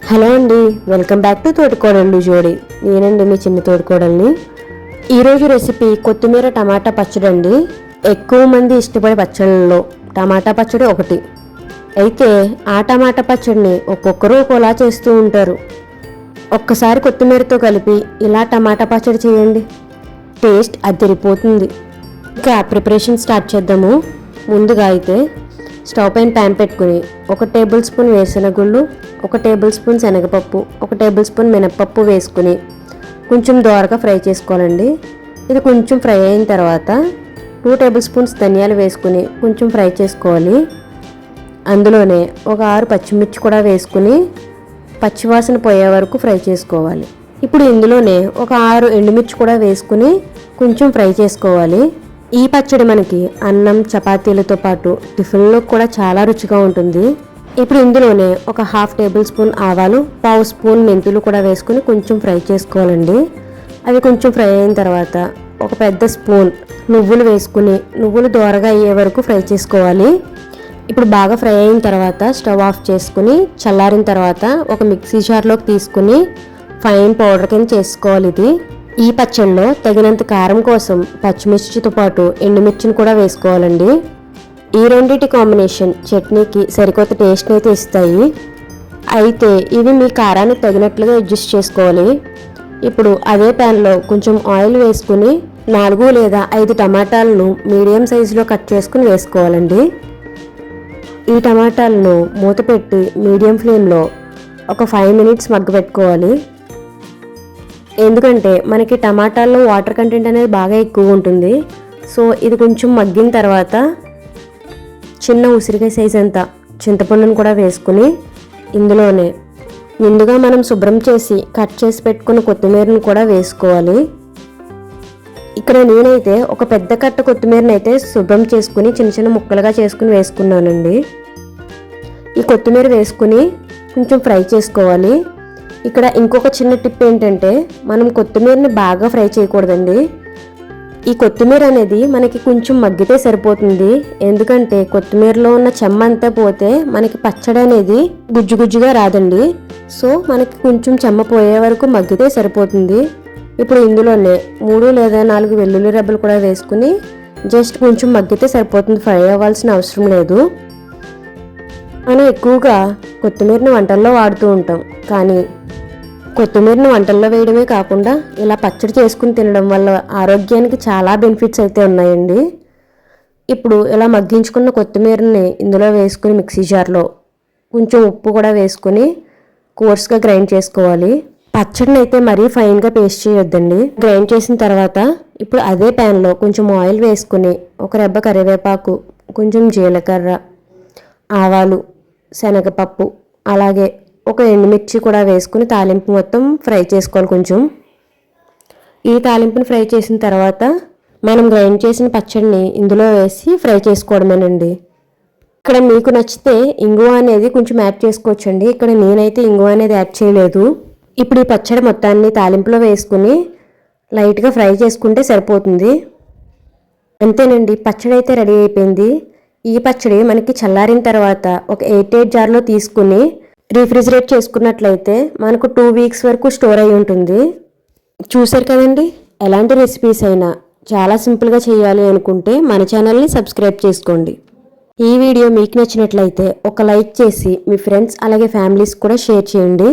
Hello అండి, welcome back to తోటికోడళ్ళు జోడి. నేనండి మీ చిన్న తోటికోడల్ని. ఈరోజు రెసిపీ కొత్తిమీర టమాటా పచ్చడి అండి. ఎక్కువ మంది ఇష్టపడే పచ్చళ్ళలో టమాటా పచ్చడి ఒకటి. అయితే ఆ టమాటా పచ్చడిని ఒక్కొక్కరు ఒక్కోలా చేస్తూ ఉంటారు. ఒక్కసారి కొత్తిమీరతో కలిపి ఇలా టమాటా పచ్చడి చేయండి, టేస్ట్ అదిరిపోతుంది. ఇంకా ప్రిపరేషన్ స్టార్ట్ చేద్దాము. ముందుగా అయితే స్టవ్ పైన ప్యాన్ పెట్టుకుని 1 టేబుల్ స్పూన్ వేరుశనగుళ్ళు, 1 టేబుల్ స్పూన్ శనగపప్పు, 1 టేబుల్ స్పూన్ మినప్పప్పు వేసుకుని కొంచెం దోరగా ఫ్రై చేసుకోవాలండి. ఇది కొంచెం ఫ్రై అయిన తర్వాత 2 టేబుల్ స్పూన్స్ ధనియాలు వేసుకుని కొంచెం ఫ్రై చేసుకోవాలి. అందులోనే ఒక 6 పచ్చిమిర్చి కూడా వేసుకుని పచ్చివాసన పోయే వరకు ఫ్రై చేసుకోవాలి. ఇప్పుడు ఇందులోనే ఒక 6 ఎండుమిర్చి కూడా వేసుకుని కొంచెం ఫ్రై చేసుకోవాలి. ఈ పచ్చడి మనకి అన్నం చపాతీలతో పాటు టిఫిన్లో కూడా చాలా రుచిగా ఉంటుంది. ఇప్పుడు ఇందులోనే ఒక 1/2 టేబుల్ స్పూన్ ఆవాలు, 1/2 స్పూన్ మెంతులు కూడా వేసుకుని కొంచెం ఫ్రై చేసుకోవాలండి. అవి కొంచెం ఫ్రై అయిన తర్వాత ఒక పెద్ద స్పూన్ నువ్వులు వేసుకుని నువ్వులు దోరగా అయ్యే వరకు ఫ్రై చేసుకోవాలి. ఇప్పుడు బాగా ఫ్రై అయిన తర్వాత స్టవ్ ఆఫ్ చేసుకుని చల్లారిన తర్వాత ఒక మిక్సీ జార్లోకి తీసుకుని ఫైన్ పౌడర్ కింద చేసుకోవాలి. ఇది ఈ పచ్చడిలో తగినంత కారం కోసం పచ్చిమిర్చితో పాటు ఎండుమిర్చిని కూడా వేసుకోవాలండి. ఈ రెండింటి కాంబినేషన్ చట్నీకి సరికొత్త టేస్ట్ని అయితే ఇస్తాయి. అయితే ఇవి మీ కారానికి తగినట్లుగా అడ్జస్ట్ చేసుకోవాలి. ఇప్పుడు అదే ప్యాన్లో కొంచెం ఆయిల్ వేసుకుని 4 లేదా 5 టమాటాలను మీడియం సైజులో కట్ చేసుకుని వేసుకోవాలండి. ఈ టమాటాలను మూత పెట్టి మీడియం ఫ్లేమ్లో ఒక 5 మినిట్స్ మగ్గబెట్టుకోవాలి. ఎందుకంటే మనకి టమాటాల్లో వాటర్ కంటెంట్ అనేది బాగా ఎక్కువ ఉంటుంది. సో ఇది కొంచెం మగ్గిన తర్వాత చిన్న ఉసిరికాయ సైజ్ అంతా చింతపండును కూడా వేసుకుని ఇందులోనే ముందుగా మనం శుభ్రం చేసి కట్ చేసి పెట్టుకున్న కొత్తిమీరను కూడా వేసుకోవాలి. ఇక్కడ నేనైతే ఒక పెద్ద కట్ట కొత్తిమీరని అయితే శుభ్రం చేసుకుని చిన్న చిన్న ముక్కలుగా చేసుకుని వేసుకున్నానండి. ఈ కొత్తిమీర వేసుకుని కొంచెం ఫ్రై చేసుకోవాలి. ఇక్కడ ఇంకొక చిన్న టిప్ ఏంటంటే మనం కొత్తిమీరని బాగా ఫ్రై చేయకూడదండి. ఈ కొత్తిమీర అనేది మనకి కొంచెం మగ్గితే సరిపోతుంది. ఎందుకంటే కొత్తిమీరలో ఉన్న చెమ్మ అంతా పోతే మనకి పచ్చడి అనేది గుజ్జు గుజ్జుగా రాదండి. సో మనకి కొంచెం చెమ్మ పోయే వరకు మగ్గితే సరిపోతుంది. ఇప్పుడు ఇందులోనే 3 లేదా 4 వెల్లుల్లి రెబ్బలు కూడా వేసుకుని జస్ట్ కొంచెం మగ్గితే సరిపోతుంది, ఫ్రై అవ్వాల్సిన అవసరం లేదు. మనం ఎక్కువగా కొత్తిమీరని వంటల్లో వాడుతూ ఉంటాం, కానీ కొత్తిమీరని వంటల్లో వేయడమే కాకుండా ఇలా పచ్చడి చేసుకుని తినడం వల్ల ఆరోగ్యానికి చాలా బెనిఫిట్స్ అయితే ఉన్నాయండి. ఇప్పుడు ఇలా మగ్గించుకున్న కొత్తిమీరని ఇందులో వేసుకుని మిక్సీ జార్లో కొంచెం ఉప్పు కూడా వేసుకుని కోర్స్గా గ్రైండ్ చేసుకోవాలి. పచ్చడిని అయితే మరీ ఫైన్గా పేస్ట్ చేయొద్దండి. గ్రైండ్ చేసిన తర్వాత ఇప్పుడు అదే ప్యాన్లో కొంచెం ఆయిల్ వేసుకుని ఒక రెబ్బ కరివేపాకు, కొంచెం జీలకర్ర, ఆవాలు, శనగపప్పు, అలాగే ఒక ఎండుమిర్చి కూడా వేసుకుని తాలింపు మొత్తం ఫ్రై చేసుకోవాలి. కొంచెం ఈ తాలింపుని ఫ్రై చేసిన తర్వాత మనం గ్రైండ్ చేసిన పచ్చడిని ఇందులో వేసి ఫ్రై చేసుకోవడమేనండి. ఇక్కడ మీకు నచ్చితే ఇంగువ అనేది కొంచెం యాడ్ చేసుకోవచ్చండి. ఇక్కడ నేనైతే ఇంగువ అనేది యాడ్ చేయలేదు. ఇప్పుడు ఈ పచ్చడి మొత్తాన్ని తాలింపులో వేసుకుని లైట్గా ఫ్రై చేసుకుంటే సరిపోతుంది. అంతేనండి, పచ్చడి అయితే రెడీ అయిపోయింది. ఈ పచ్చడి మనకి చల్లారిన తర్వాత ఒక 8 జార్లో తీసుకుని రీఫ్రిజిరేట్ చేసుకున్నట్లయితే మనకు 2 వీక్స్ వరకు స్టోర్ అయి ఉంటుంది. చూసారు కదండి, ఎలాంటి రెసిపీస్ అయినా చాలా సింపుల్గా చేయాలి అనుకుంటే మన ఛానల్ని సబ్స్క్రైబ్ చేసుకోండి. ఈ వీడియో మీకు నచ్చినట్లయితే ఒక లైక్ చేసి మీ ఫ్రెండ్స్ అలాగే ఫ్యామిలీస్ కూడా షేర్ చేయండి.